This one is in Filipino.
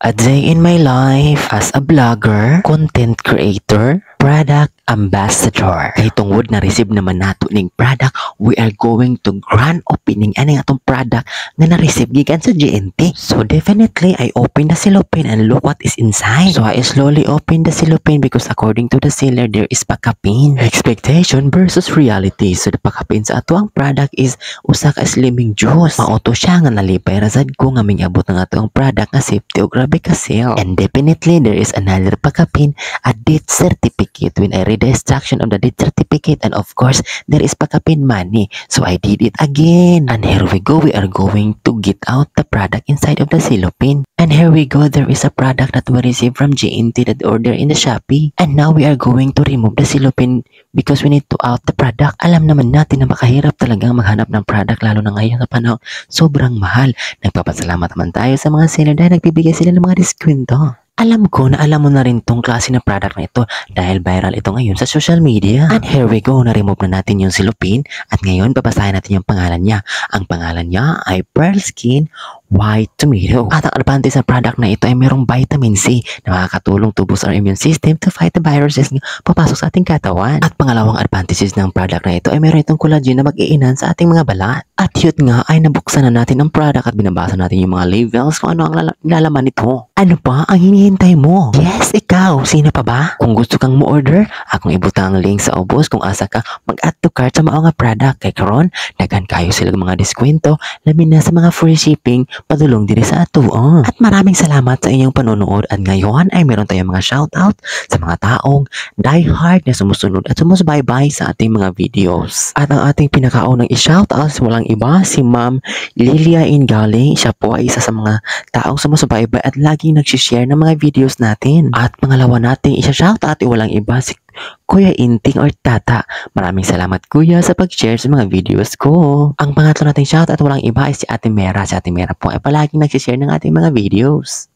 A day in my life as a blogger, content creator, product ambassador. Kay tungod na receive naman nato ning product, we are going to grand opening ani atong product nga na-receive gikan sa GNT. So definitely I open the cellophane and look what is inside. So I slowly open the cellophane because according to the seller there is pakapin. Expectation versus reality. So the pakapin sa ato ang product is usa ka slimming juice. Mauto siya nga nalipay ra sad ko nga mingabot ng ato ang product nga safety o grabe ka sale. And definitely there is another pakapin, a death certificate. When I read the instruction of the death certificate, and of course there is pakapin money, so I did it again. And here we go, we are going to get out the product inside of the cellophane. And here we go, there is a product that we received from GNT that order in the Shopee. And now we are going to remove the cellophane because we need to out the product. Alam naman natin na makahirap talagang maghanap ng product, lalo na ngayon sa panahon sobrang mahal. Nagpapasalamat naman tayo sa mga seller dahil nagbibigay sila ng mga diskwento. Alam ko na alam mo na rin tong klase ng product na ito dahil viral ito ngayon sa social media. And here we go, na-remove na natin yung cellophane at ngayon babasahin natin yung pangalan niya. Ang pangalan niya ay Pearl Skin White Tomato. At ang advantage sa product na ito ay mayroong vitamin C na makakatulong to boost our immune system to fight the viruses na papasok sa ating katawan. At pangalawang advantages ng product na ito ay mayroon itong collagen na mag-iinan sa ating mga balat. At yun nga ay nabuksan na natin ang product at binabasa natin yung mga labels kung ano ang lalaman nito. Ano pa ang hinihintay mo? Yes, ikaw! Sino pa ba? Kung gusto kang mo-order, akong ibutang ang link sa ubos kung asa ka mag-add to cart sa mga product. Kay karon, daghan kayo sila mga diskwento, labi na sa mga free shipping, padulong diri sa ato. At maraming salamat sa inyong panonood at ngayon ay meron tayong mga shoutout sa mga taong diehard na sumusunod at sumusubaybay sa ating mga videos. At ang ating pinakaunang i-shoutout sa walang iba, si Ma'am Lilia Ingaling. Siya po ay isa sa mga taong sumusubaybay at laging nagsishare ng mga videos natin. At pangalawa nating i-shoutout ay walang iba, si Kuya Inting or Tata. Maraming salamat Kuya sa pag-share sa mga videos ko. Ang pangatlo nating shoutout at walang iba ay si Ate Mera. Si Ate Mera po ay palaging nagsishare ng ating mga videos.